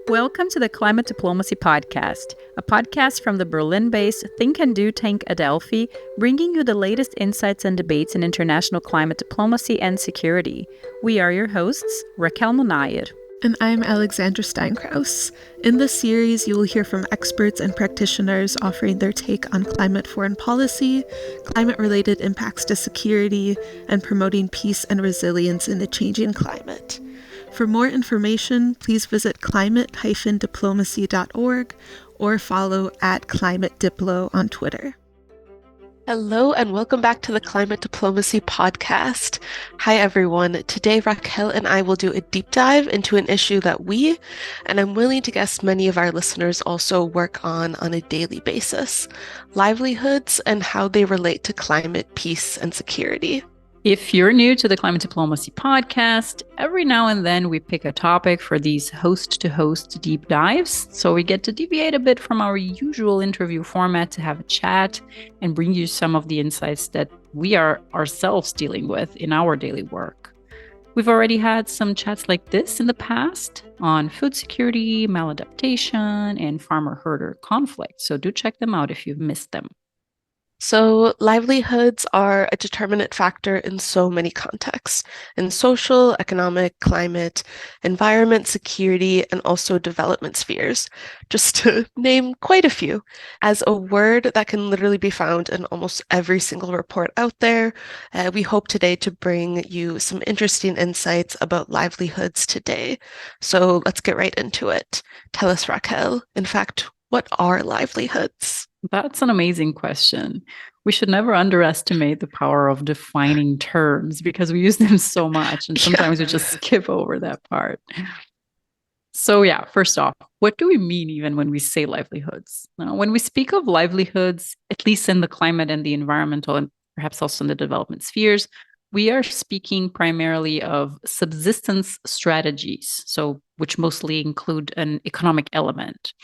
Welcome to the Climate Diplomacy Podcast, a podcast from the Berlin-based Think and Do tank Adelphi, bringing you the latest insights and debates in international climate diplomacy and security. We are your hosts, Raquel Monayer. And I'm Alexandra Steinkraus. In this series, you will hear from experts and practitioners offering their take on climate foreign policy, climate-related impacts to security, and promoting peace and resilience in a changing climate. For more information, please visit climate-diplomacy.org or follow @ClimateDiplo on Twitter. Hello and welcome back to the Climate Diplomacy Podcast. Hi everyone. Today Raquel and I will do a deep dive into an issue that we, and I'm willing to guess many of our listeners also work on a daily basis, livelihoods and how they relate to climate, peace, and security. If you're new to the Climate Diplomacy Podcast, every now and then we pick a topic for these host-to-host deep dives. So we get to deviate a bit from our usual interview format to have a chat and bring you some of the insights that we are ourselves dealing with in our daily work. We've already had some chats like this in the past on food security, maladaptation, and farmer-herder conflict. So do check them out if you've missed them. So livelihoods are a determinant factor in so many contexts, in social, economic, climate, environment, security, and also development spheres, just to name quite a few. As a word that can literally be found in almost every single report out there, we hope today to bring you some interesting insights about livelihoods today. So let's get right into it. Tell us, Raquel, in fact, what are livelihoods? That's an amazing question. We should never underestimate the power of defining terms because we use them so much and sometimes we just skip over that part. So first off, what do we mean even when we say livelihoods? Now, when we speak of livelihoods, at least in the climate and the environmental and perhaps also in the development spheres, we are speaking primarily of subsistence strategies, so which mostly include an economic element.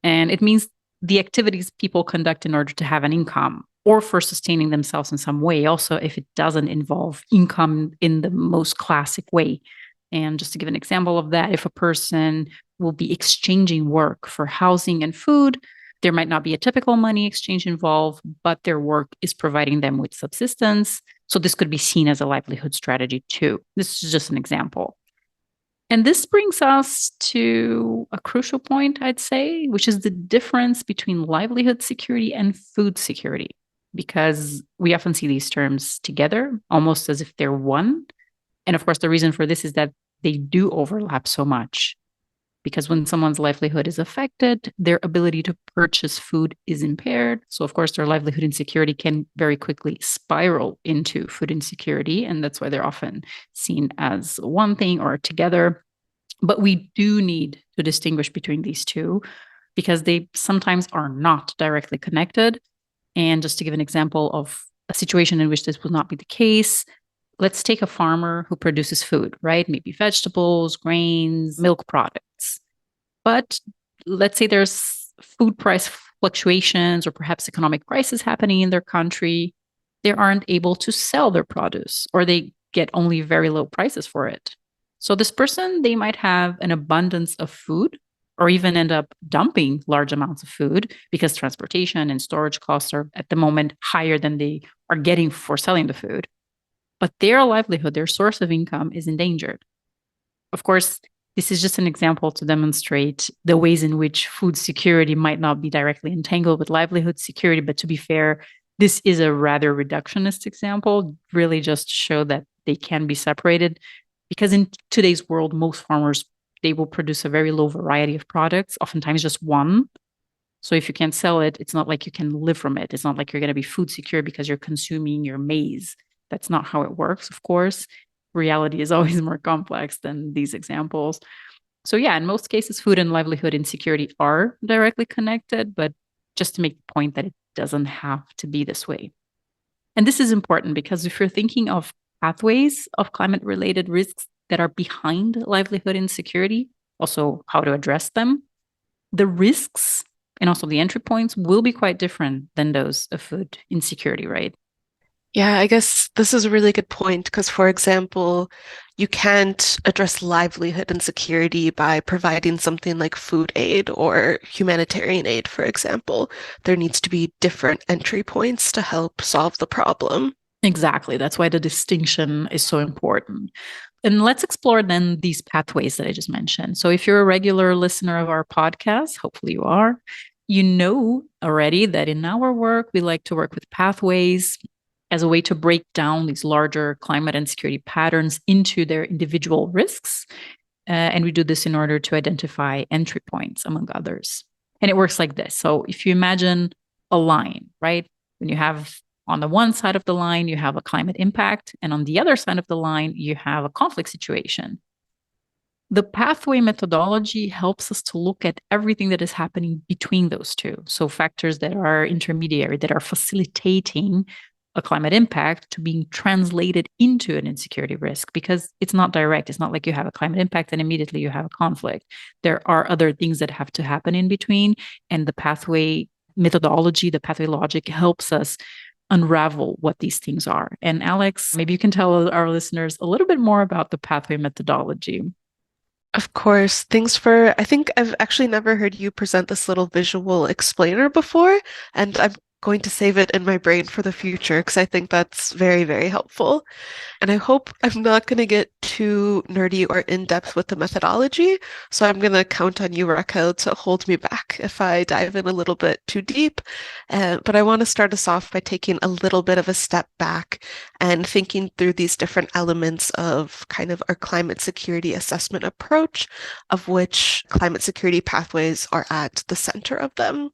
And it means the activities people conduct in order to have an income or for sustaining themselves in some way, also if it doesn't involve income in the most classic way. And just to give an example of that, if a person will be exchanging work for housing and food, there might not be a typical money exchange involved, but their work is providing them with subsistence. So this could be seen as a livelihood strategy too. This is just an example. And this brings us to a crucial point, I'd say, which is the difference between livelihood security and food security, because we often see these terms together, almost as if they're one. And of course, the reason for this is that they do overlap so much, because when someone's livelihood is affected, their ability to purchase food is impaired. So of course, their livelihood insecurity can very quickly spiral into food insecurity. And that's why they're often seen as one thing or together. But we do need to distinguish between these two because they sometimes are not directly connected. And just to give an example of a situation in which this will not be the case, let's take a farmer who produces food, right? Maybe vegetables, grains, milk products. But let's say there's food price fluctuations or perhaps economic crisis happening in their country. They aren't able to sell their produce or they get only very low prices for it. So this person, they might have an abundance of food or even end up dumping large amounts of food because transportation and storage costs are at the moment higher than they are getting for selling the food. But their livelihood, their source of income is endangered. Of course, this is just an example to demonstrate the ways in which food security might not be directly entangled with livelihood security. But to be fair, this is a rather reductionist example, really just to show that they can be separated. Because in today's world, most farmers, they will produce a very low variety of products, oftentimes just one. So if you can't sell it, it's not like you can live from it. It's not like you're going to be food secure because you're consuming your maize. That's not how it works, of course. Reality is always more complex than these examples. So in most cases, food and livelihood insecurity are directly connected, but just to make the point that it doesn't have to be this way. And this is important because if you're thinking of pathways of climate-related risks that are behind livelihood insecurity, also how to address them, the risks and also the entry points will be quite different than those of food insecurity, right? Yeah, I guess this is a really good point because, for example, you can't address livelihood and security by providing something like food aid or humanitarian aid, for example. There needs to be different entry points to help solve the problem. Exactly. That's why the distinction is so important. And let's explore then these pathways that I just mentioned. So, if you're a regular listener of our podcast, hopefully you are, you know already that in our work, we like to work with pathways as a way to break down these larger climate and security patterns into their individual risks. And we do this in order to identify entry points, among others. And it works like this. So, if you imagine a line, right? When you have on the one side of the line, you have a climate impact, and on the other side of the line, you have a conflict situation. The pathway methodology helps us to look at everything that is happening between those two. So, factors that are intermediary, that are facilitating a climate impact to being translated into an insecurity risk because it's not direct. It's not like you have a climate impact and immediately you have a conflict. There are other things that have to happen in between. And the pathway methodology, the pathway logic helps us unravel what these things are. And Alex, maybe you can tell our listeners a little bit more about the pathway methodology. Of course, I think I've actually never heard you present this little visual explainer before, and I'm going to save it in my brain for the future because I think that's very, very helpful. And I hope I'm not going to get too nerdy or in depth with the methodology. So I'm going to count on you, Raquel, to hold me back if I dive in a little bit too deep. But I want to start us off by taking a little bit of a step back and thinking through these different elements of kind of our climate security assessment approach, of which climate security pathways are at the center of them.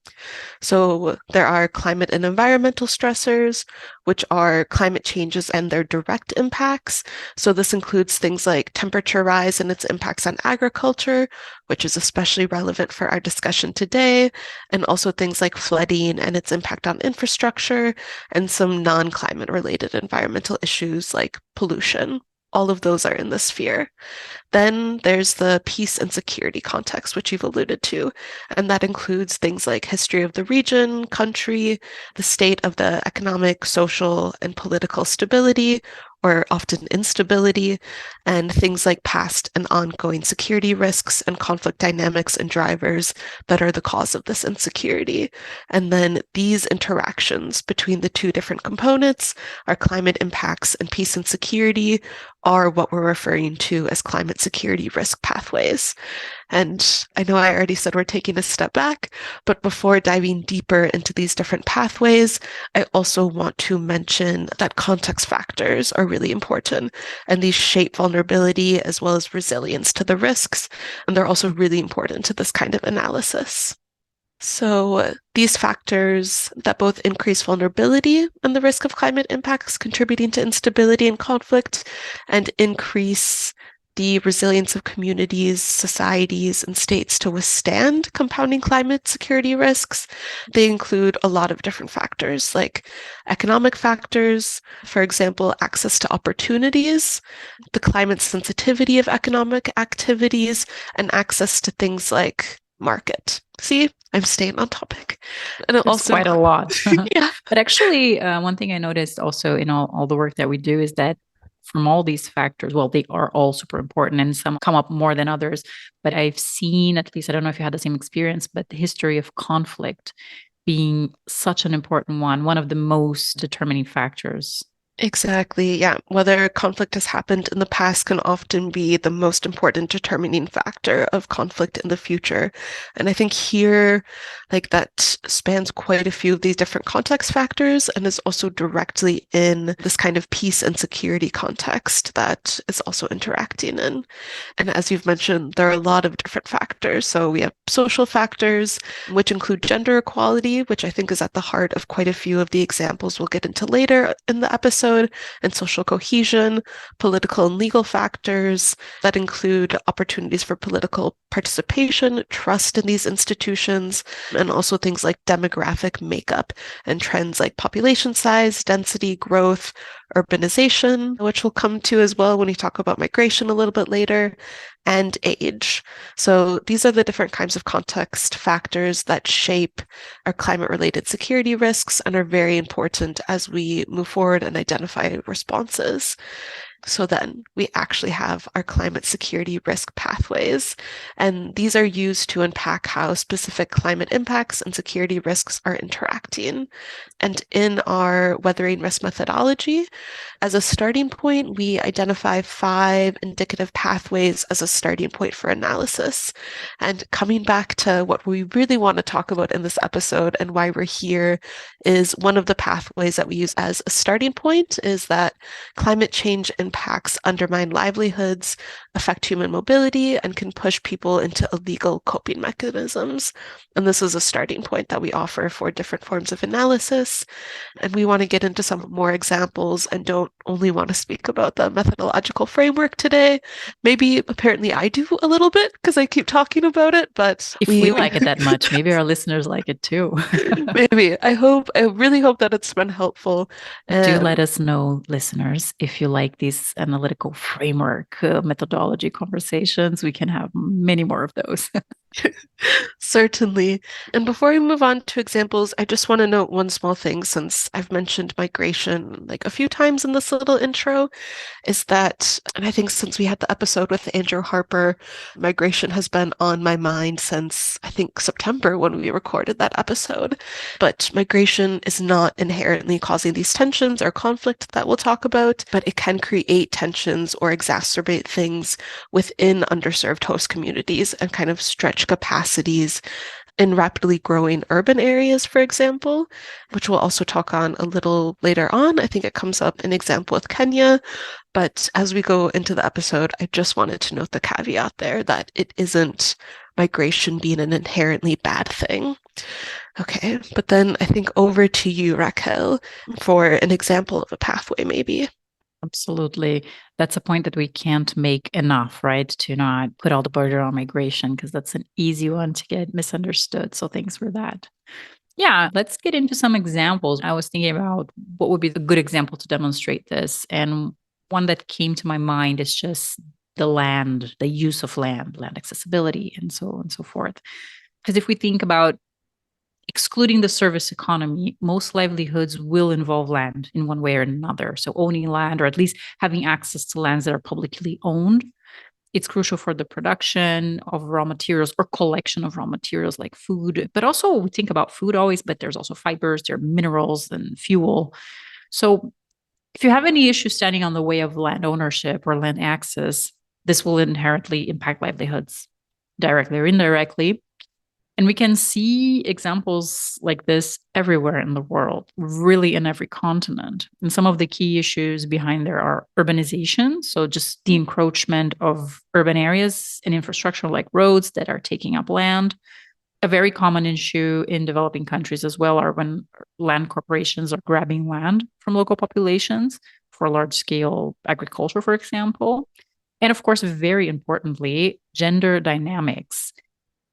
So there are climate and environmental stressors, which are climate changes and their direct impacts. So this includes things like temperature rise and its impacts on agriculture, which is especially relevant for our discussion today, and also things like flooding and its impact on infrastructure, and some non-climate related environmental issues like pollution. All of those are in this sphere. Then there's the peace and security context, which you've alluded to, and that includes things like history of the region, country, the state of the economic, social, and political stability, or often instability, and things like past and ongoing security risks and conflict dynamics and drivers that are the cause of this insecurity. And then these interactions between the two different components, our climate impacts and peace and security, are what we're referring to as climate security risk pathways. And I know I already said we're taking a step back, but before diving deeper into these different pathways, I also want to mention that context factors are really important, and these shape vulnerability as well as resilience to the risks, and they're also really important to this kind of analysis. So these factors that both increase vulnerability and the risk of climate impacts contributing to instability and conflict, and increase the resilience of communities, societies, and states to withstand compounding climate security risks. They include a lot of different factors, like economic factors, for example, access to opportunities, the climate sensitivity of economic activities, and access to things like market. See, I'm staying on topic. And it It's also, quite a lot. yeah, But actually, one thing I noticed also in all the work that we do is that from all these factors, well, they are all super important and some come up more than others. But I've seen, at least, I don't know if you had the same experience, but the history of conflict being such an important one of the most determining factors. exactly. Yeah. Whether conflict has happened in the past can often be the most important determining factor of conflict in the future. And I think here, like that spans quite a few of these different context factors and is also directly in this kind of peace and security context that is also interacting in. And as you've mentioned, there are a lot of different factors. So we have social factors, which include gender equality, which I think is at the heart of quite a few of the examples we'll get into later in the episode, and social cohesion, political and legal factors that include opportunities for political participation, trust in these institutions, and also things like demographic makeup and trends like population size, density, growth, urbanization, which we'll come to as well when we talk about migration a little bit later, and age. So these are the different kinds of context factors that shape our climate-related security risks and are very important as we move forward and identify responses. So then we actually have our climate security risk pathways, and these are used to unpack how specific climate impacts and security risks are interacting. And in our weathering risk methodology, as a starting point, we identify 5 indicative pathways as a starting point for analysis. And coming back to what we really want to talk about in this episode and why we're here is one of the pathways that we use as a starting point is that climate change impacts undermine livelihoods, affect human mobility, and can push people into illegal coping mechanisms. And this is a starting point that we offer for different forms of analysis. And we want to get into some more examples and don't only want to speak about the methodological framework today. Maybe apparently I do a little bit because I keep talking about it, but if we like it that much, maybe our listeners like it too. Maybe. I really hope that it's been helpful. Do let us know, listeners, if you like these analytical framework methodology conversations. We can have many more of those. Certainly. And before we move on to examples, I just want to note one small thing since I've mentioned migration like a few times in this little intro, is that, and I think since we had the episode with Andrew Harper, migration has been on my mind since I think September when we recorded that episode. But migration is not inherently causing these tensions or conflict that we'll talk about, but it can create tensions or exacerbate things within underserved host communities and kind of stretch capacities in rapidly growing urban areas, for example, which we'll also talk on a little later on. I think it comes up an example with Kenya. But as we go into the episode, I just wanted to note the caveat there that it isn't migration being an inherently bad thing. Okay, but then I think over to you, Raquel, for an example of a pathway, maybe. Absolutely. That's a point that we can't make enough, right? To not put all the burden on migration, because that's an easy one to get misunderstood. So thanks for that. Yeah, let's get into some examples. I was thinking about what would be the good example to demonstrate this. And one that came to my mind is just the land, the use of land accessibility, and so on and so forth. Because if we think about excluding the service economy, most livelihoods will involve land in one way or another. So owning land, or at least having access to lands that are publicly owned, it's crucial for the production of raw materials or collection of raw materials like food. But also we think about food always, but there's also fibers, there are minerals and fuel. So if you have any issue standing on the way of land ownership or land access, this will inherently impact livelihoods directly or indirectly. And we can see examples like this everywhere in the world, really in every continent. And some of the key issues behind there are urbanization, so just the encroachment of urban areas and infrastructure like roads that are taking up land. A very common issue in developing countries as well are when land corporations are grabbing land from local populations for large-scale agriculture, for example. And of course, very importantly, gender dynamics.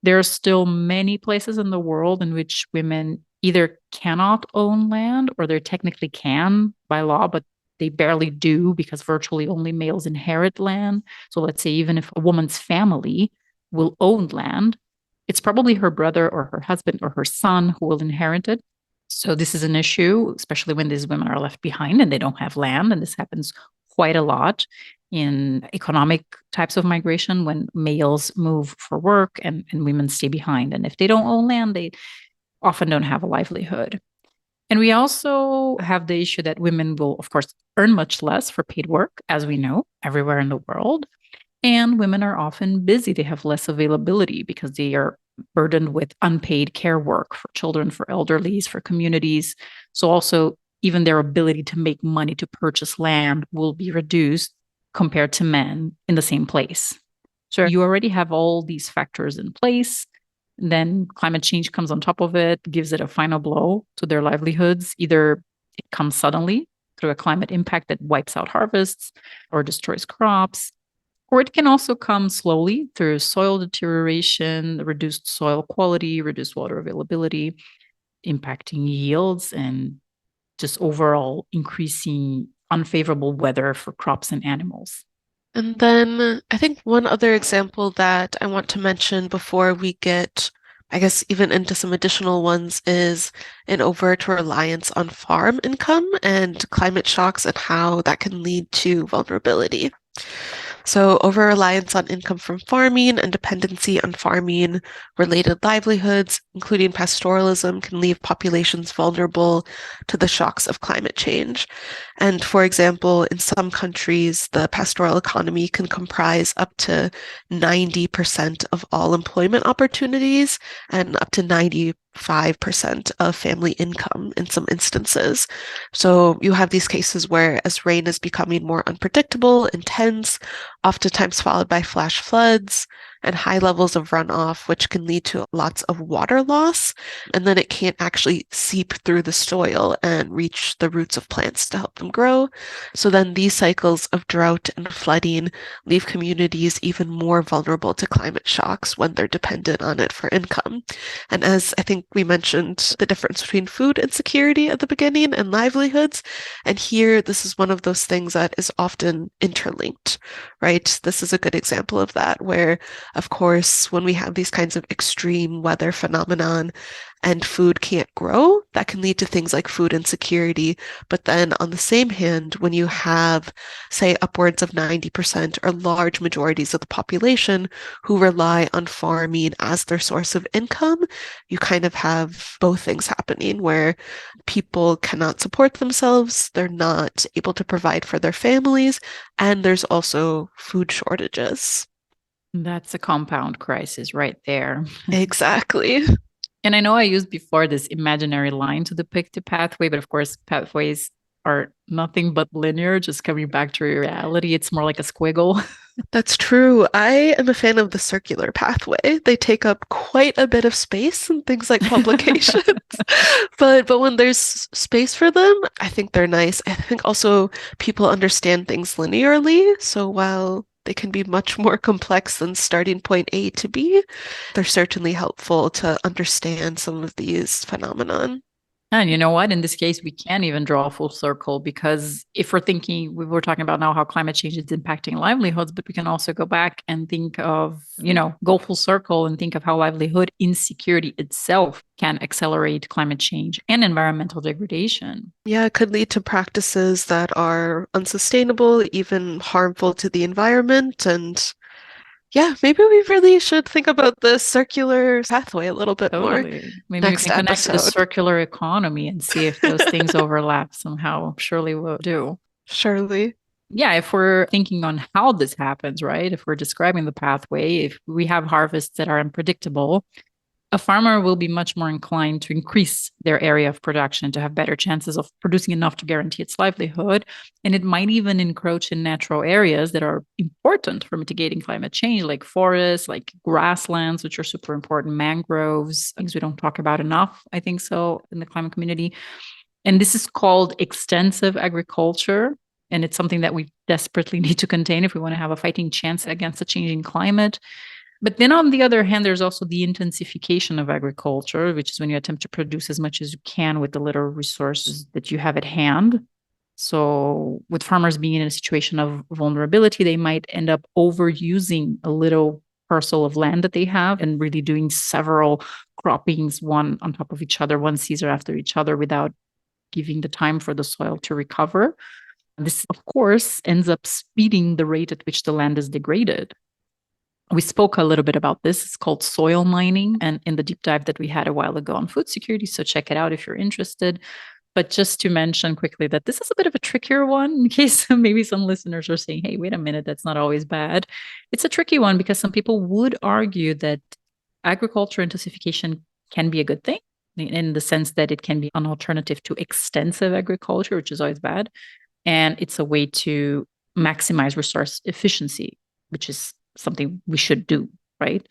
There are still many places in the world in which women either cannot own land or they technically can by law, but they barely do because virtually only males inherit land. So let's say even if a woman's family will own land, it's probably her brother or her husband or her son who will inherit it. So this is an issue, especially when these women are left behind and they don't have land. And this happens quite a lot in economic types of migration when males move for work and women stay behind. And if they don't own land, they often don't have a livelihood. And we also have the issue that women will, of course, earn much less for paid work, as we know, everywhere in the world. And women are often busy. They have less availability because they are burdened with unpaid care work for children, for elderlies, for communities. So also, even their ability to make money to purchase land will be reduced compared to men in the same place. So you already have all these factors in place. Then climate change comes on top of it, gives it a final blow to their livelihoods. Either it comes suddenly through a climate impact that wipes out harvests or destroys crops, or it can also come slowly through soil deterioration, reduced soil quality, reduced water availability, impacting yields and just overall increasing unfavorable weather for crops and animals. And then I think one other example that I want to mention before we get, I guess, even into some additional ones is an overt reliance on farm income and climate shocks and how that can lead to vulnerability. So, over-reliance on income from farming and dependency on farming-related livelihoods, including pastoralism, can leave populations vulnerable to the shocks of climate change. And for example, in some countries, the pastoral economy can comprise up to 90% of all employment opportunities and up to 95% of family income in some instances. So you have these cases where as rain is becoming more unpredictable, intense, oftentimes followed by flash floods and high levels of runoff, which can lead to lots of water loss. And then it can't actually seep through the soil and reach the roots of plants to help them grow. So then these cycles of drought and flooding leave communities even more vulnerable to climate shocks when they're dependent on it for income. And as I think we mentioned, the difference between food insecurity at the beginning and livelihoods. And here, this is one of those things that is often interlinked, right? This is a good example of that, where, of course, when we have these kinds of extreme weather phenomenon and food can't grow, that can lead to things like food insecurity. But then on the same hand, when you have, say, upwards of 90% or large majorities of the population who rely on farming as their source of income, you kind of have both things happening where people cannot support themselves, they're not able to provide for their families, and there's also food shortages. That's a compound crisis right there. Exactly. And I know I used before this imaginary line to depict a pathway, but of course, pathways are nothing but linear, just coming back to reality. It's more like a squiggle. That's true. I am a fan of the circular pathway. They take up quite a bit of space in things like publications. But when there's space for them, I think they're nice. I think also people understand things linearly. So while they can be much more complex than starting point A to B, they're certainly helpful to understand some of these phenomenon. And you know what? In this case, we can't even draw a full circle because if we're thinking, we were talking about now how climate change is impacting livelihoods, but we can also go back and think of, go full circle and think of how livelihood insecurity itself can accelerate climate change and environmental degradation. Yeah, it could lead to practices that are unsustainable, even harmful to the environment. And yeah, maybe we really should think about the circular pathway a little bit more Totally. Maybe we next can connect to the episode. circular economy and see if those things overlap somehow. Surely will do. Surely. Yeah, if we're thinking on how this happens, right? If we're describing the pathway, if we have harvests that are unpredictable, a farmer will be much more inclined to increase their area of production to have better chances of producing enough to guarantee its livelihood. And it might even encroach in natural areas that are important for mitigating climate change, like forests, like grasslands, which are super important, mangroves, things we don't talk about enough, I think so, in the climate community. And this is called extensive agriculture. And it's something that we desperately need to contain if we want to have a fighting chance against a changing climate. But then on the other hand, there's also the intensification of agriculture, which is when you attempt to produce as much as you can with the little resources that you have at hand. So with farmers being in a situation of vulnerability, they might end up overusing a little parcel of land that they have and really doing several croppings, one on top of each other, one season after each other, without giving the time for the soil to recover. This, of course, ends up speeding the rate at which the land is degraded. We spoke a little bit about this. It's called soil mining, and in the deep dive that we had a while ago on food security. So check it out if you're interested. But just to mention quickly that this is a bit of a trickier one in case maybe some listeners are saying, hey, wait a minute, that's not always bad. It's a tricky one because some people would argue that agriculture intensification can be a good thing in the sense that it can be an alternative to extensive agriculture, which is always bad. And it's a way to maximize resource efficiency, which is something we should do, right?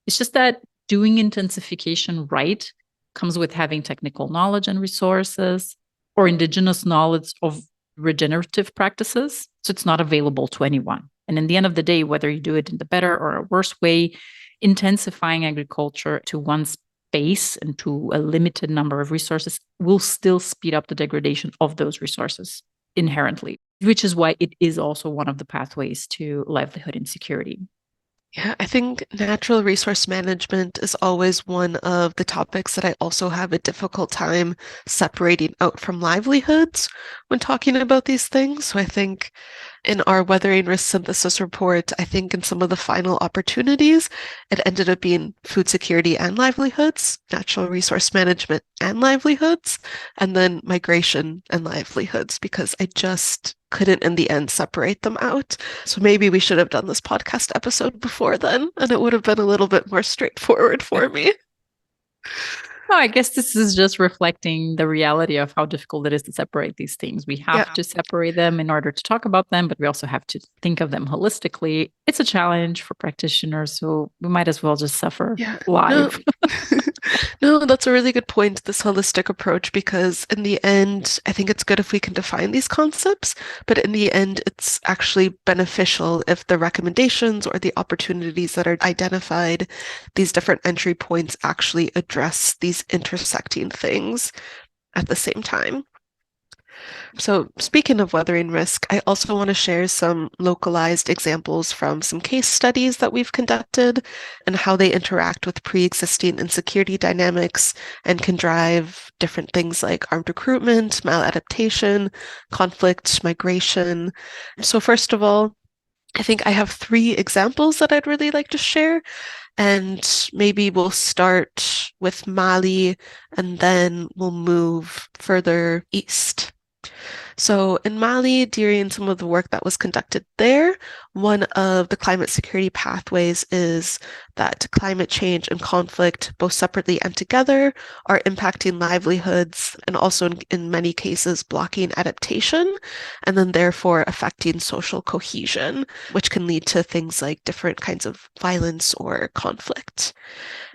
It's just that doing intensification right comes with having technical knowledge and resources or indigenous knowledge of regenerative practices. So it's not available to anyone. And in the end of the day, whether you do it in the better or a worse way, intensifying agriculture to one space and to a limited number of resources will still speed up the degradation of those resources inherently. which is why it is also one of the pathways to livelihood insecurity. Yeah, I think natural resource management is always one of the topics that I also have a difficult time separating out from livelihoods when talking about these things. So I think in our weathering risk synthesis report, I think in some of the final opportunities, it ended up being food security and livelihoods, natural resource management and livelihoods, and then migration and livelihoods, because I just couldn't in the end separate them out. So maybe we should have done this podcast episode before then, and it would have been a little bit more straightforward for me. No, I guess this is just reflecting the reality of how difficult it is to separate these things. We have to separate them in order to talk about them, but we also have to think of them holistically. It's a challenge for practitioners, so we might as well just suffer live. No, that's a really good point, this holistic approach, because in the end, I think it's good if we can define these concepts, but in the end, it's actually beneficial if the recommendations or the opportunities that are identified, these different entry points actually address these intersecting things at the same time. So speaking of weathering risk, I also want to share some localized examples from some case studies that we've conducted and how they interact with pre-existing insecurity dynamics and can drive different things like armed recruitment, maladaptation, conflict, migration. So first of all, I think I have 3 examples that I'd really like to share. And maybe we'll start with Mali and then we'll move further east. So in Mali, during some of the work that was conducted there, one of the climate security pathways is that climate change and conflict, both separately and together, are impacting livelihoods and also in many cases blocking adaptation, and then therefore affecting social cohesion, which can lead to things like different kinds of violence or conflict.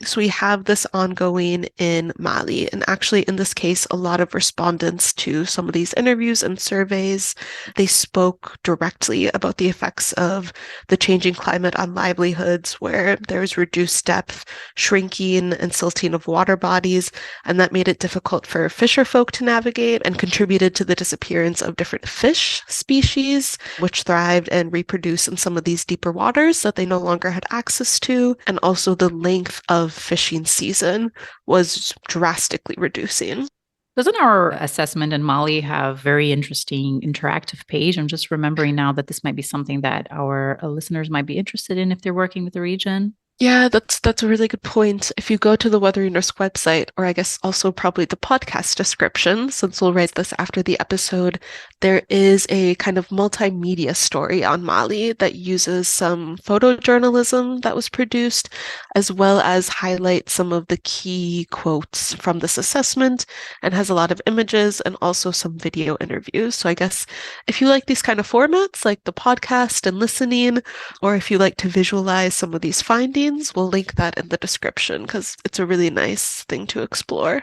So we have this ongoing in Mali. And actually, in this case, a lot of respondents to some of these interviews and surveys, they spoke directly about the effects of the changing climate on livelihoods, where there's reduced depth, shrinking and silting of water bodies, and that made it difficult for fisher folk to navigate and contributed to the disappearance of different fish species, which thrived and reproduced in some of these deeper waters that they no longer had access to, and also the length of fishing season was drastically reducing. Doesn't our assessment in Mali have very interesting interactive page? I'm just remembering now that this might be something that our listeners might be interested in if they're working with the region. Yeah, that's a really good point. If you go to the Weathering Risk website, or I guess also probably the podcast description, since we'll write this after the episode, there is a kind of multimedia story on Mali that uses some photojournalism that was produced, as well as highlight some of the key quotes from this assessment, and has a lot of images and also some video interviews. So I guess if you like these kind of formats, like the podcast and listening, or if you like to visualize some of these findings, we'll link that in the description because it's a really nice thing to explore.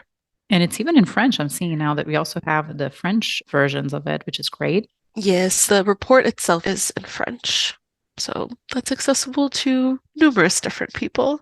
And it's even in French. I'm seeing now that we also have the French versions of it, which is great. Yes, the report itself is in French. So that's accessible to numerous different people.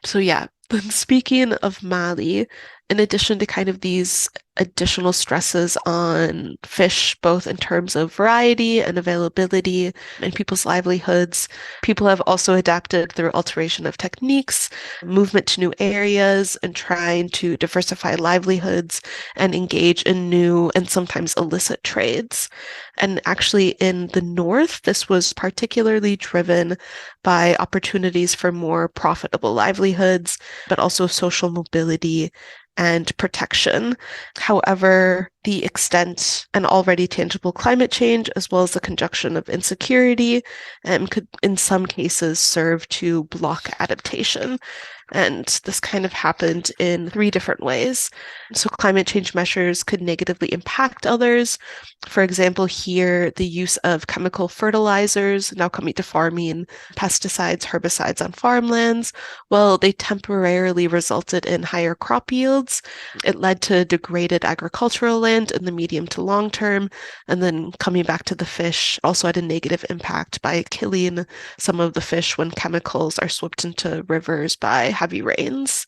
So yeah, then speaking of Mali, in addition to kind of these additional stresses on fish, both in terms of variety and availability in people's livelihoods, people have also adapted through alteration of techniques, movement to new areas, and trying to diversify livelihoods and engage in new and sometimes illicit trades. And actually in the north, this was particularly driven by opportunities for more profitable livelihoods, but also social mobility and protection. However, the extent and already tangible climate change, as well as the conjunction of insecurity, could in some cases serve to block adaptation. And this kind of happened in 3 different ways. So climate change measures could negatively impact others. For example, here, the use of chemical fertilizers, now coming to farming, pesticides, herbicides on farmlands, well, they temporarily resulted in higher crop yields. It led to degraded agricultural land in the medium to long term. And then coming back to the fish, also had a negative impact by killing some of the fish when chemicals are swept into rivers by heavy rains.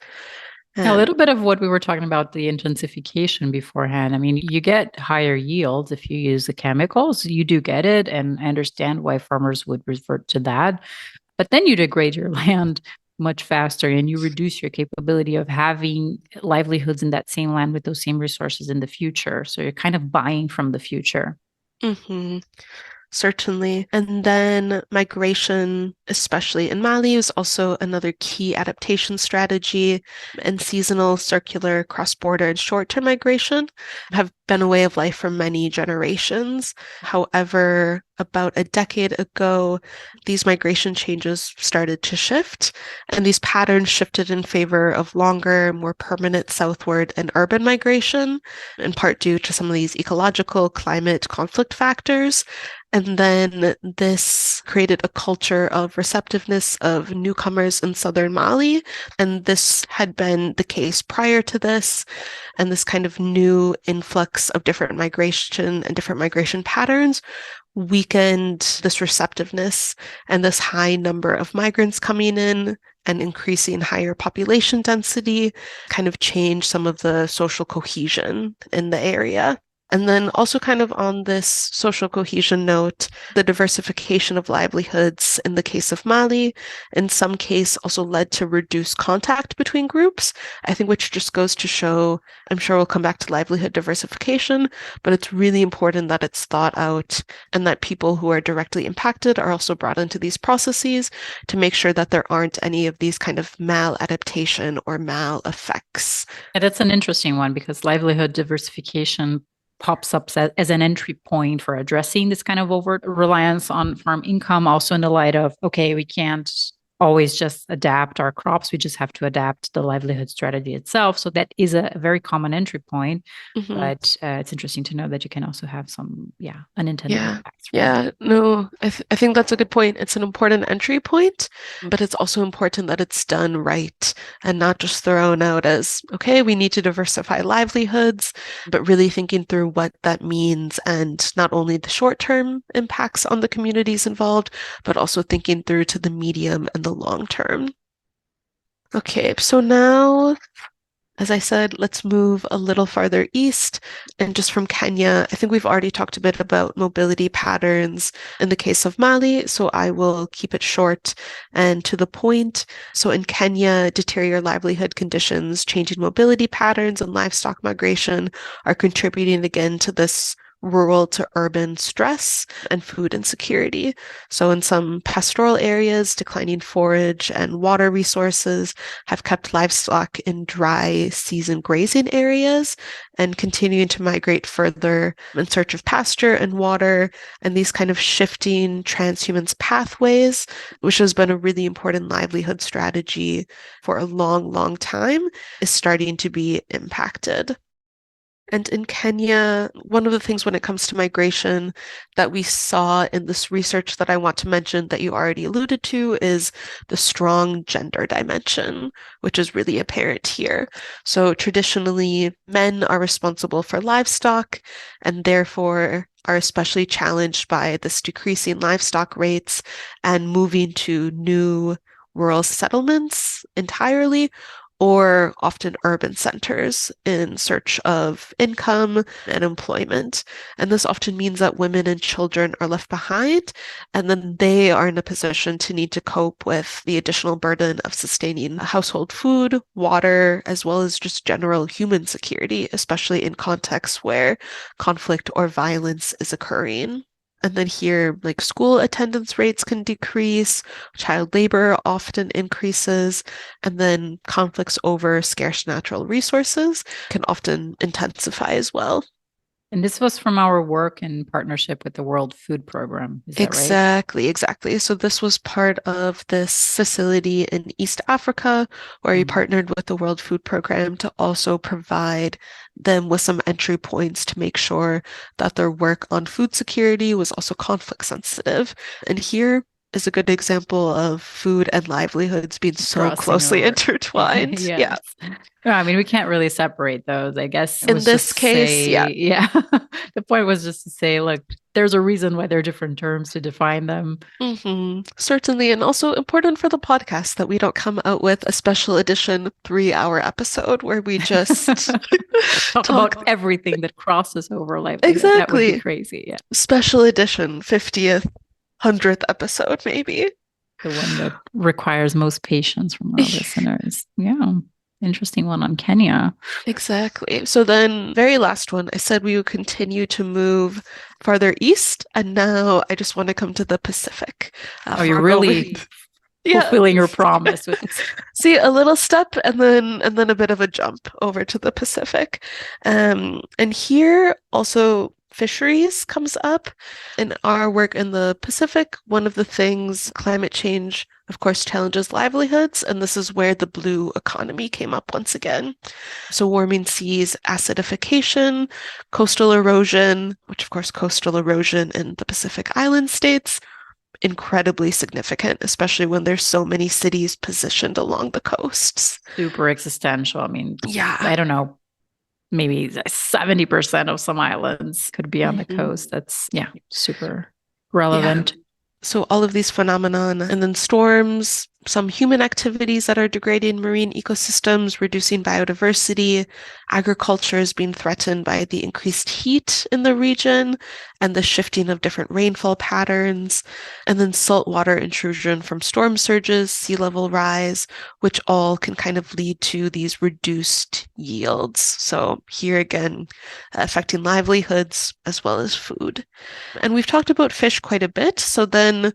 A little bit of what we were talking about, the intensification beforehand. I mean, you get higher yields if you use the chemicals. You do get it, and I understand why farmers would revert to that. But then you degrade your land much faster and you reduce your capability of having livelihoods in that same land with those same resources in the future. So you're kind of buying from the future. Mm-hmm. Certainly. And then migration, especially in Mali, is also another key adaptation strategy. And seasonal, circular, cross-border, and short-term migration have been a way of life for many generations. However, about a decade ago, these migration changes started to shift, and these patterns shifted in favor of longer, more permanent southward and urban migration, in part due to some of these ecological, climate, conflict factors. And then this created a culture of receptiveness of newcomers in southern Mali. And this had been the case prior to this. And this kind of new influx of different migration and different migration patterns weakened this receptiveness, and this high number of migrants coming in and increasing higher population density kind of changed some of the social cohesion in the area. And then also kind of on this social cohesion note, the diversification of livelihoods in the case of Mali, in some case also led to reduced contact between groups, I think, which just goes to show, I'm sure we'll come back to livelihood diversification, but it's really important that it's thought out and that people who are directly impacted are also brought into these processes to make sure that there aren't any of these kind of maladaptation or mal effects. And that's an interesting one because livelihood diversification pops up as an entry point for addressing this kind of overt reliance on farm income, also in the light of, okay, we can't always just adapt our crops. We just have to adapt the livelihood strategy itself. So that is a very common entry point. Mm-hmm. But it's interesting to know that you can also have some, unintended impacts. Yeah, no, I think that's a good point. It's an important entry point, but it's also important that it's done right and not just thrown out as, okay, we need to diversify livelihoods, but really thinking through what that means and not only the short-term impacts on the communities involved, but also thinking through to the medium and the long term. Okay, so now, as I said, let's move a little farther east. And just from Kenya, I think we've already talked a bit about mobility patterns in the case of Mali, so I will keep it short and to the point. So in Kenya, deteriorating livelihood conditions, changing mobility patterns, and livestock migration are contributing again to this rural to urban stress and food insecurity. So in some pastoral areas, declining forage and water resources have kept livestock in dry season grazing areas and continuing to migrate further in search of pasture and water. And these kind of shifting transhumance pathways, which has been a really important livelihood strategy for a long, long time, is starting to be impacted. And in Kenya, one of the things when it comes to migration that we saw in this research that I want to mention that you already alluded to is the strong gender dimension, which is really apparent here. So traditionally, men are responsible for livestock and therefore are especially challenged by this decreasing livestock rates and moving to new rural settlements entirely, or often urban centers in search of income and employment. And this often means that women and children are left behind, and then they are in a position to need to cope with the additional burden of sustaining household food, water, as well as just general human security, especially in contexts where conflict or violence is occurring. And then here, like school attendance rates can decrease, child labor often increases, and then conflicts over scarce natural resources can often intensify as well. And this was from our work in partnership with the World Food Program. Is that right? Exactly. So this was part of this facility in East Africa where we partnered with the World Food Program to also provide them with some entry points to make sure that their work on food security was also conflict sensitive. And here, is a good example of food and livelihoods being so Crossing closely over. intertwined. Yeah. Yes. No, I mean, we can't really separate those. I guess it In was just this to case, yeah. say, yeah. The point was just to say, look, there's a reason why there are different terms to define them. Certainly, and also important for the podcast that we don't come out with a special edition 3-hour episode where we just Talk about everything that crosses over livelihood. That would be Exactly. crazy. Yeah. Special edition 50th, 100th episode, maybe. The one that requires most patience from our listeners. Yeah. Interesting one on Kenya. Exactly. So then, very last one, I said we would continue to move farther east, and now I just want to come to the Pacific. Oh, you're really fulfilling your promise with See, a little step and then a bit of a jump over to the Pacific. And here also fisheries comes up. In our work in the Pacific, one of the things climate change, of course, challenges livelihoods, and this is where the blue economy came up once again. So warming seas, acidification, coastal erosion, which of course coastal erosion in the Pacific Island states, incredibly significant, especially when there's so many cities positioned along the coasts. Super existential. I mean, yeah, I don't know, maybe 70% of some islands could be on the coast. That's, super relevant. Yeah. So all of these phenomenon, and then storms, some human activities that are degrading marine ecosystems, reducing biodiversity, agriculture is being threatened by the increased heat in the region and the shifting of different rainfall patterns, and then saltwater intrusion from storm surges, sea level rise, which all can kind of lead to these reduced yields. So here again, affecting livelihoods as well as food. And we've talked about fish quite a bit. So then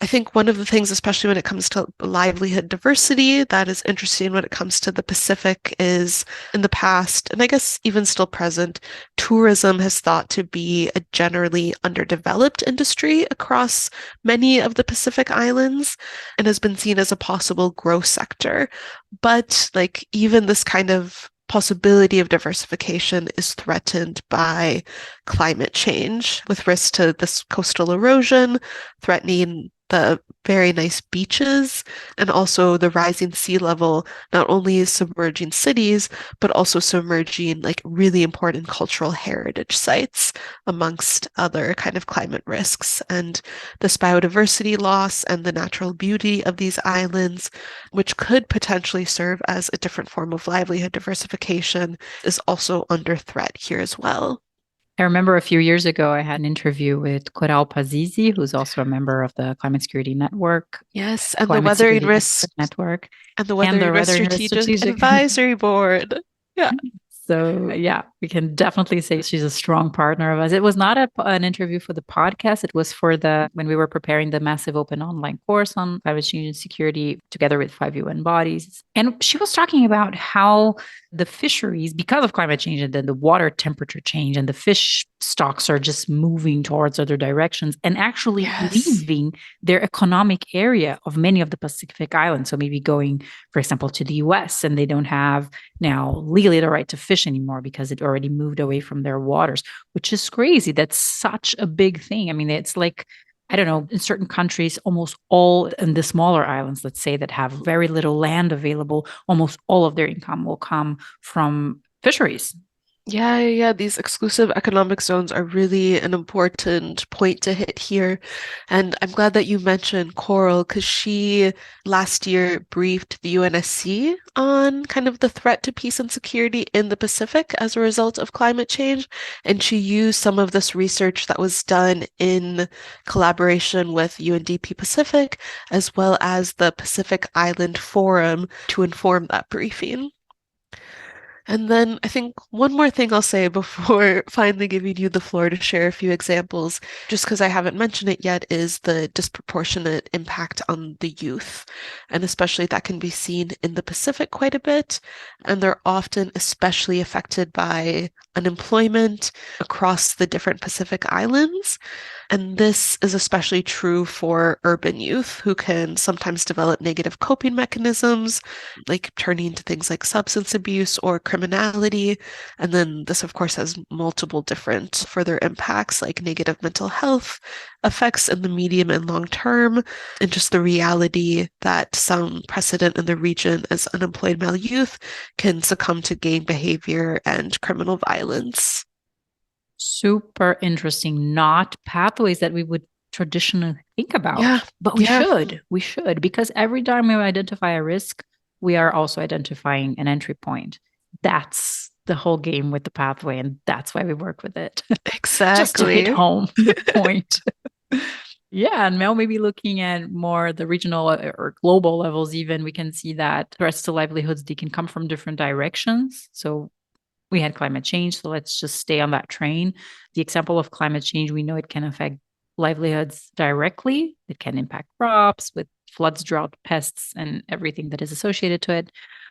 I think one of the things, especially when it comes to livelihood diversity, that is interesting when it comes to the Pacific is in the past, and I guess even still present, tourism has thought to be a generally underdeveloped industry across many of the Pacific Islands and has been seen as a possible growth sector. But like even this kind of possibility of diversification is threatened by climate change, with risk to this coastal erosion, threatening the very nice beaches, and also the rising sea level, not only is submerging cities, but also submerging like really important cultural heritage sites, amongst other kind of climate risks. And this biodiversity loss and the natural beauty of these islands, which could potentially serve as a different form of livelihood diversification, is also under threat here as well. I remember a few years ago, I had an interview with Coral Pazizi, who's also a member of the Climate Security Network. Yes, and the Weathering Risk Network. And the Weathering Risk Strategic Advisory Board. Yeah. So, we can definitely say she's a strong partner of us. It was not an interview for the podcast. It was for when we were preparing the massive open online course on climate change and security together with 5 UN bodies. And she was talking about how the fisheries, because of climate change and then the water temperature change and the fish stocks are just moving towards other directions and actually leaving their economic area of many of the Pacific Islands. So maybe going, for example, to the US, and they don't have now legally the right to fish anymore because it already moved away from their waters, which is crazy. That's such a big thing. I mean, it's like, I don't know, in certain countries, almost all in the smaller islands, let's say, that have very little land available, almost all of their income will come from fisheries. Yeah. These exclusive economic zones are really an important point to hit here. And I'm glad that you mentioned Coral, because she last year briefed the UNSC on kind of the threat to peace and security in the Pacific as a result of climate change. And she used some of this research that was done in collaboration with UNDP Pacific, as well as the Pacific Island Forum to inform that briefing. And then I think one more thing I'll say before finally giving you the floor to share a few examples, just because I haven't mentioned it yet, is the disproportionate impact on the youth. And especially that can be seen in the Pacific quite a bit. And they're often especially affected by unemployment across the different Pacific islands. And this is especially true for urban youth who can sometimes develop negative coping mechanisms, like turning to things like substance abuse or criminality. And then this, of course, has multiple different further impacts like negative mental health effects in the medium and long term, and just the reality that some precedent in the region as unemployed male youth can succumb to gang behavior and criminal violence. Super interesting. Not pathways that we would traditionally think about, Yeah, but yeah, we should, because every time we identify a risk, we are also identifying an entry point. That's the whole game with the pathway, and that's why we work with it. Just to hit exactly. home the point. Yeah, and now maybe looking at more the regional or global levels, even we can see that threats to livelihoods, they can come from different directions. So we had climate change, so let's just stay on that train. The example of climate change, we know it can affect livelihoods directly. It can impact crops with floods, drought, pests, and everything that is associated to it.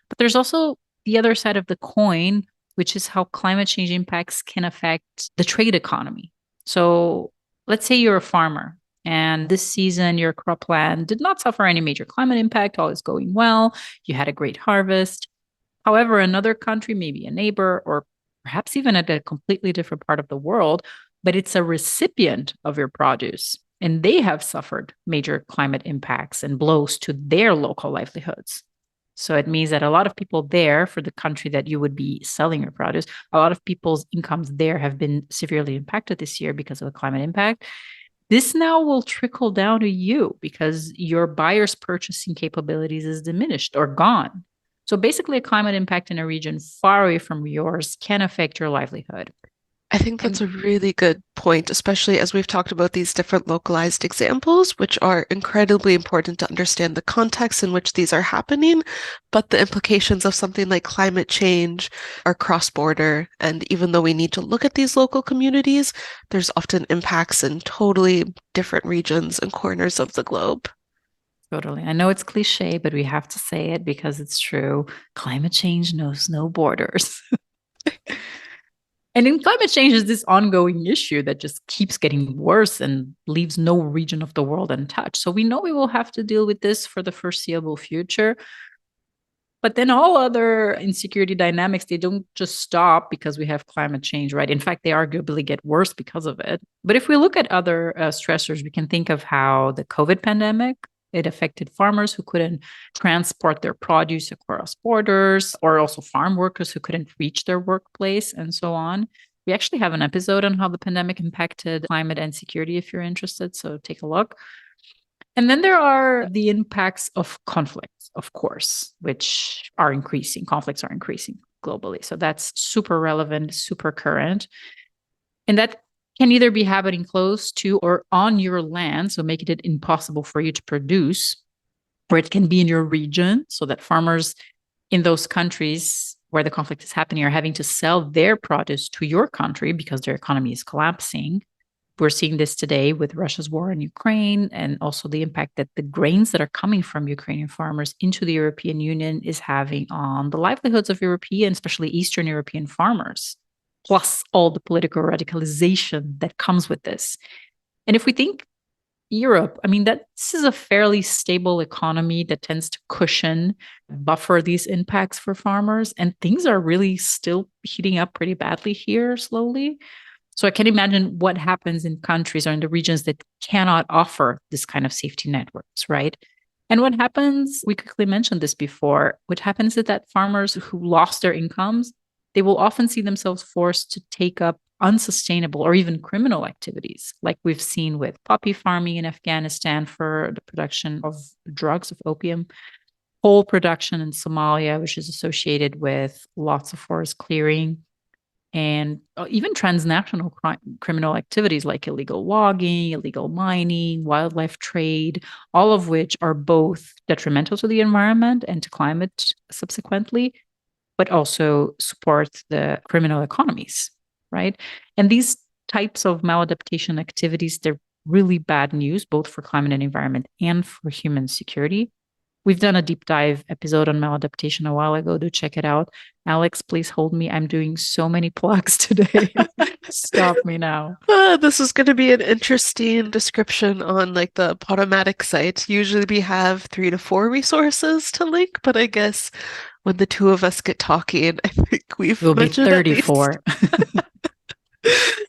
But there's also the other side of the coin, which is how climate change impacts can affect the trade economy. So let's say you're a farmer and this season your cropland did not suffer any major climate impact, all is going well, you had a great harvest. However, another country, maybe a neighbor, or perhaps even at a completely different part of the world, but it's a recipient of your produce, and they have suffered major climate impacts and blows to their local livelihoods. So it means that a lot of people there, for the country that you would be selling your produce, a lot of people's incomes there have been severely impacted this year because of the climate impact. This now will trickle down to you because your buyer's purchasing capabilities is diminished or gone. So basically, a climate impact in a region far away from yours can affect your livelihood. I think And that's a really good point, especially as we've talked about these different localized examples, which are incredibly important to understand the context in which these are happening. But the implications of something like climate change are cross-border. And even though we need to look at these local communities, there's often impacts in totally different regions and corners of the globe. totally, I know it's cliche, but we have to say it because it's true. Climate change knows no borders. And in climate change is this ongoing issue that just keeps getting worse and leaves no region of the world untouched. So we know we will have to deal with this for the foreseeable future. But then all other insecurity dynamics, they don't just stop because we have climate change, right? In fact, they arguably get worse because of it. But if we look at other stressors, we can think of how the COVID pandemic, it affected farmers who couldn't transport their produce across borders, or also farm workers who couldn't reach their workplace, and so on. We actually have an episode on how the pandemic impacted climate and security if you're interested. So take a look. And then there are the impacts of conflicts, of course, which are increasing. Conflicts are increasing globally. So that's super relevant, super current. And that can either be happening close to or on your land, so making it impossible for you to produce, or it can be in your region, so that farmers in those countries where the conflict is happening are having to sell their produce to your country because their economy is collapsing. We're seeing this today with Russia's war in Ukraine, and also the impact that the grains that are coming from Ukrainian farmers into the European Union is having on the livelihoods of European, especially Eastern European farmers, plus all the political radicalization that comes with this. And if we think Europe, I mean, that this is a fairly stable economy that tends to cushion, buffer these impacts for farmers, and things are really still heating up pretty badly here slowly. So I can imagine what happens in countries or in the regions that cannot offer this kind of safety networks, right? And what happens, we quickly mentioned this before, what happens is that farmers who lost their incomes, they will often see themselves forced to take up unsustainable or even criminal activities, like we've seen with poppy farming in Afghanistan for the production of drugs, of opium, coal production in Somalia, which is associated with lots of forest clearing, and even transnational criminal activities like illegal logging, illegal mining, wildlife trade, all of which are both detrimental to the environment and to climate subsequently, but also support the criminal economies, right? And these types of maladaptation activities, they're really bad news, both for climate and environment and for human security. We've done a deep dive episode on maladaptation a while ago. Do check it out. Alex, please hold me. I'm doing so many plugs today. Stop me now. This is going to be an interesting description on like the Podomatic site. Usually we have 3 to 4 resources to link, but I guess when the two of us get talking, I think we've Will be mentioned at least 34.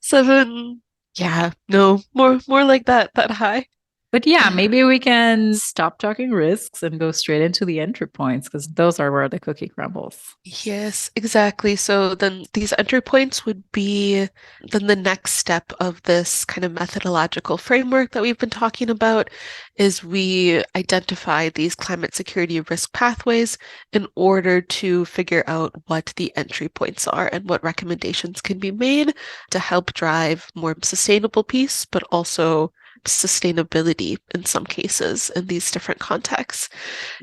7. Yeah, no, more like that high. But yeah, maybe we can stop talking risks and go straight into the entry points because those are where the cookie crumbles. Yes, exactly. So then these entry points would be then the next step of this kind of methodological framework that we've been talking about is we identify these climate security risk pathways in order to figure out what the entry points are and what recommendations can be made to help drive more sustainable peace, but also sustainability in some cases in these different contexts.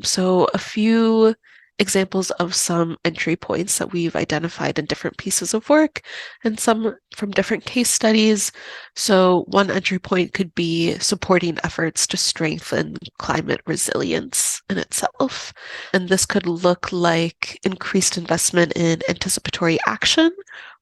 So a few examples of some entry points that we've identified in different pieces of work and some from different case studies. So one entry point could be supporting efforts to strengthen climate resilience in itself. And this could look like increased investment in anticipatory action,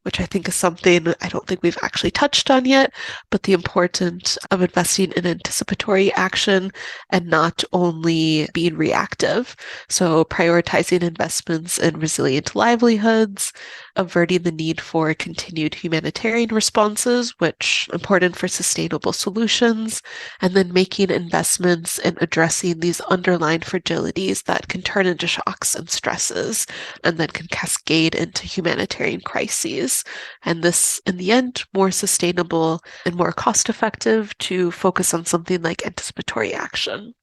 which I think is something I don't think we've actually touched on yet, but the importance of investing in anticipatory action and not only being reactive. So prioritizing investments in resilient livelihoods, averting the need for continued humanitarian responses, which are important for sustainable solutions, and then making investments in addressing these underlying fragilities that can turn into shocks and stresses, and then can cascade into humanitarian crises. And this, in the end, more sustainable and more cost-effective to focus on something like anticipatory action.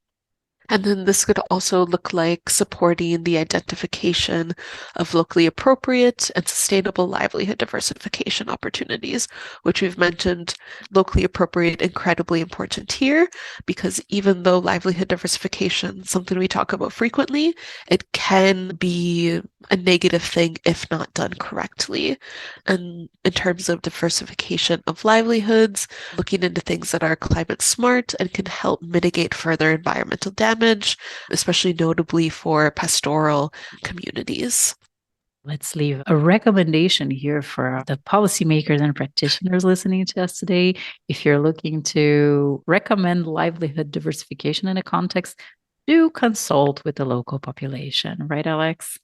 And then this could also look like supporting the identification of locally appropriate and sustainable livelihood diversification opportunities, which we've mentioned locally appropriate, incredibly important here, because even though livelihood diversification is something we talk about frequently, it can be a negative thing if not done correctly. And in terms of diversification of livelihoods, looking into things that are climate smart and can help mitigate further environmental damage, especially notably for pastoral communities. Let's leave a recommendation here for the policymakers and practitioners listening to us today. If you're looking to recommend livelihood diversification in a context, do consult with the local population, right, Alex?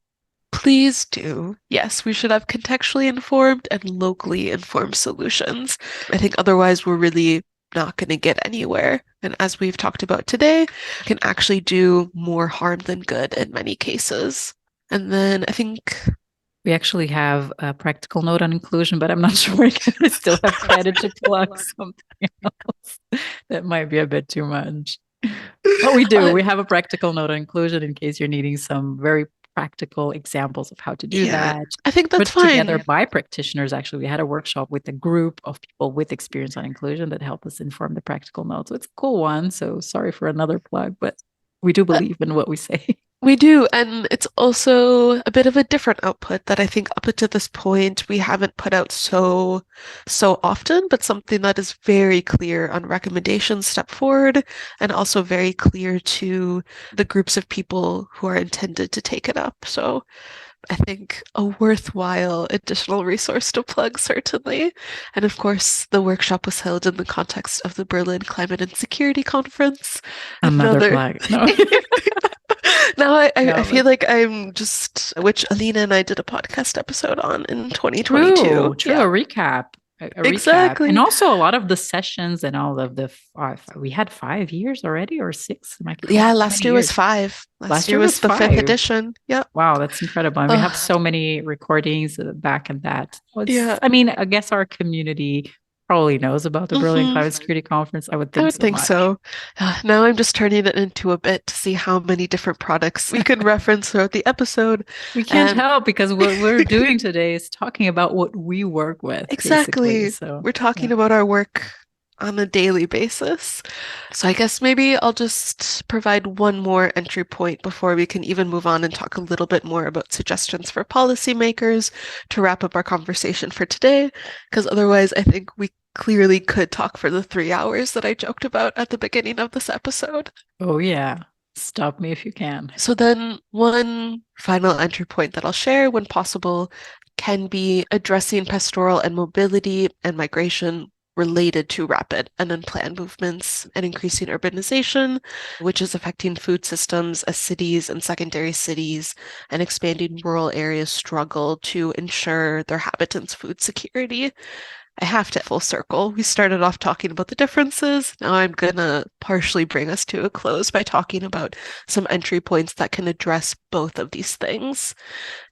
Please do. Yes, we should have contextually informed and locally informed solutions. I think otherwise we're really not going to get anywhere. And as we've talked about today, can actually do more harm than good in many cases. And then I think we actually have a practical note on inclusion, but I'm not sure we're going to still have credit to plug something else. That might be a bit too much. But we do. We have a practical note on inclusion in case you're needing some very practical examples of how to do that. I think that's put fine. Together by practitioners. Actually, we had a workshop with a group of people with experience on inclusion that helped us inform the practical notes. So it's a cool one. So sorry for another plug, but we do believe in what we say. We do, and it's also a bit of a different output that I think up until this point we haven't put out so often, but something that is very clear on recommendations step forward and also very clear to the groups of people who are intended to take it up. So I think a worthwhile additional resource to plug, certainly. And of course, the workshop was held in the context of the Berlin Climate and Security Conference. Another plug. No. Now I feel like I'm just, which Alina and I did a podcast episode on in 2022. True, a recap. Exactly. Recap. And also a lot of the sessions and all of the, we had 5 years already or 6? Yeah, last year was 5. Last year was the 5th edition. Yeah. Wow, that's incredible. And we have so many recordings back in that. Yeah. I mean, I guess our community probably knows about the Berlin Climate Security Conference. I would think so. Now I'm just turning it into a bit to see how many different products we can reference throughout the episode. We can't help because what we're doing today is talking about what we work with. Exactly. So, we're talking about our work on a daily basis. So I guess maybe I'll just provide one more entry point before we can even move on and talk a little bit more about suggestions for policymakers to wrap up our conversation for today, because otherwise I think we clearly could talk for the 3 hours that I joked about at the beginning of this episode. Oh, yeah. Stop me if you can. So then one final entry point that I'll share when possible can be addressing pastoral and mobility and migration related to rapid and unplanned movements and increasing urbanization, which is affecting food systems as cities and secondary cities and expanding rural areas struggle to ensure their habitants' food security. I have to full circle. We started off talking about the differences. Now I'm gonna partially bring us to a close by talking about some entry points that can address both of these things.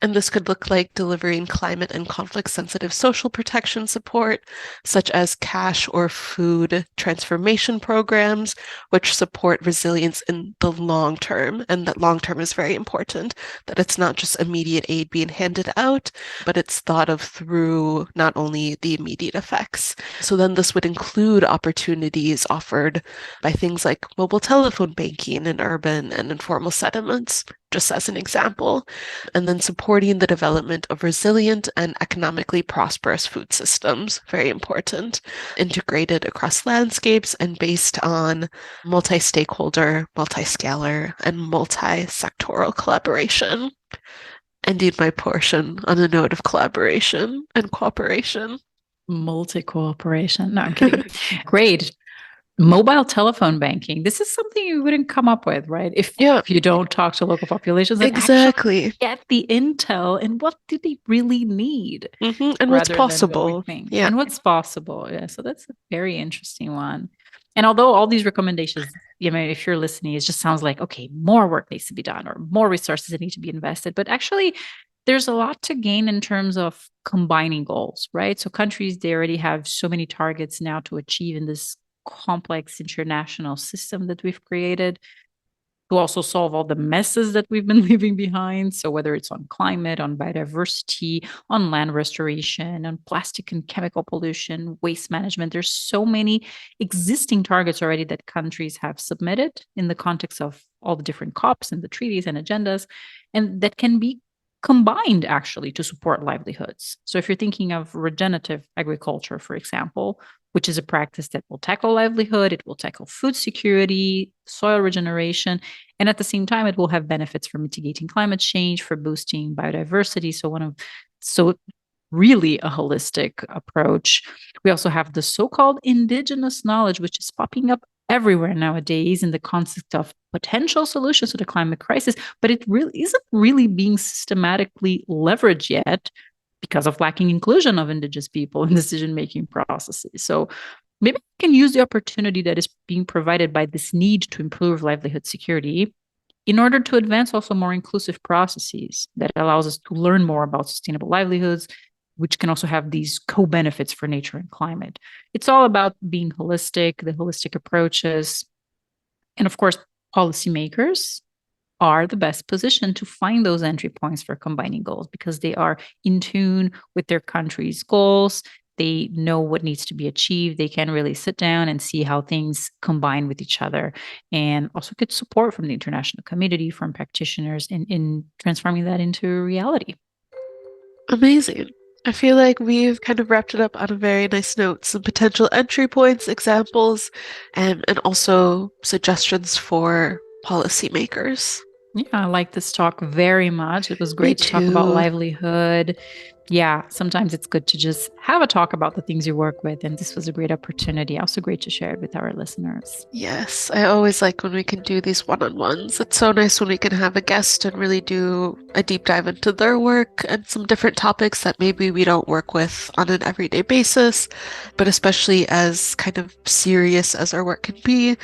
And this could look like delivering climate and conflict sensitive social protection support, such as cash or food transformation programs, which support resilience in the long term. And that long term is very important, that it's not just immediate aid being handed out, but it's thought of through not only the immediate effects. So then this would include opportunities offered by things like mobile telephone banking in urban and informal settlements, just as an example, and then supporting the development of resilient and economically prosperous food systems, very important, integrated across landscapes and based on multi-stakeholder, multi-scalar, and multi-sectoral collaboration. Ending my portion on a note of collaboration and cooperation. Multi-cooperation. No, I'm kidding. Great. Mobile telephone banking. This is something you wouldn't come up with, right? If you don't talk to local populations and actually get the intel and what do they really need, and what's possible. And what's possible. Yeah, so that's a very interesting one. And although all these recommendations, if you're listening, it just sounds like, okay, more work needs to be done or more resources that need to be invested. But actually, there's a lot to gain in terms of combining goals, right? So countries, they already have so many targets now to achieve in this complex international system that we've created to also solve all the messes that we've been leaving behind. So whether it's on climate, on biodiversity, on land restoration, on plastic and chemical pollution, waste management, there's so many existing targets already that countries have submitted in the context of all the different COPs and the treaties and agendas, and that can be combined actually to support livelihoods. So if you're thinking of regenerative agriculture, for example, which is a practice that will tackle livelihood, it will tackle food security, soil regeneration, and at the same time, it will have benefits for mitigating climate change, for boosting biodiversity. So really a holistic approach. We also have the so-called indigenous knowledge, which is popping up everywhere nowadays in the concept of potential solutions to the climate crisis, but it really isn't really being systematically leveraged yet because of lacking inclusion of indigenous people in decision-making processes. So maybe we can use the opportunity that is being provided by this need to improve livelihood security in order to advance also more inclusive processes that allows us to learn more about sustainable livelihoods, which can also have these co-benefits for nature and climate. It's all about being holistic, the holistic approaches. And of course, policymakers are the best position to find those entry points for combining goals because they are in tune with their country's goals. They know what needs to be achieved. They can really sit down and see how things combine with each other and also get support from the international community, from practitioners in transforming that into reality. Amazing. I feel like we've kind of wrapped it up on a very nice note. Some potential entry points, examples, and also suggestions for policymakers. Yeah, I like this talk very much. It was great to talk about livelihood. Yeah, sometimes it's good to just have a talk about the things you work with. And this was a great opportunity. Also great to share it with our listeners. Yes, I always like when we can do these one-on-ones. It's so nice when we can have a guest and really do a deep dive into their work and some different topics that maybe we don't work with on an everyday basis. But especially as kind of serious as our work can be,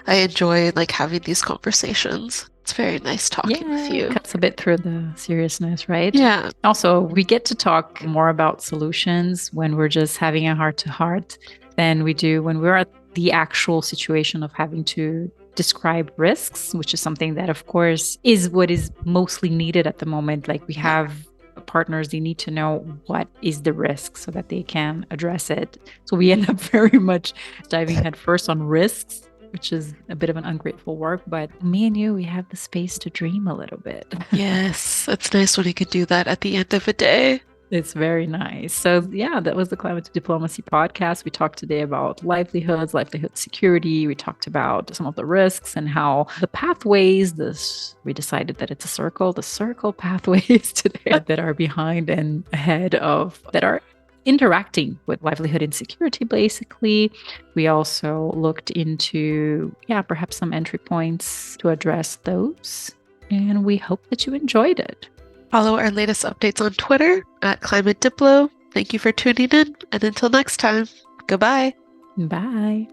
I enjoy having these conversations. It's very nice talking with you. Cuts a bit through the seriousness, right? Yeah. Also, we get to talk more about solutions when we're just having a heart-to-heart than we do when we're at the actual situation of having to describe risks, which is something that, of course, is what is mostly needed at the moment. We have partners, they need to know what is the risk so that they can address it. So we end up very much diving headfirst on risks, which is a bit of an ungrateful work, but me and you, we have the space to dream a little bit. Yes, it's nice when you can do that at the end of a day. It's very nice. So, yeah, that was the Climate to Diplomacy podcast. We talked today about livelihoods, livelihood security. We talked about some of the risks and how the pathways, we decided that it's the circle pathways today that are behind and ahead of, that are interacting with livelihood insecurity, basically. We also looked into, perhaps some entry points to address those. And we hope that you enjoyed it. Follow our latest updates on Twitter at Climate Diplo. Thank you for tuning in, and until next time, goodbye. Bye.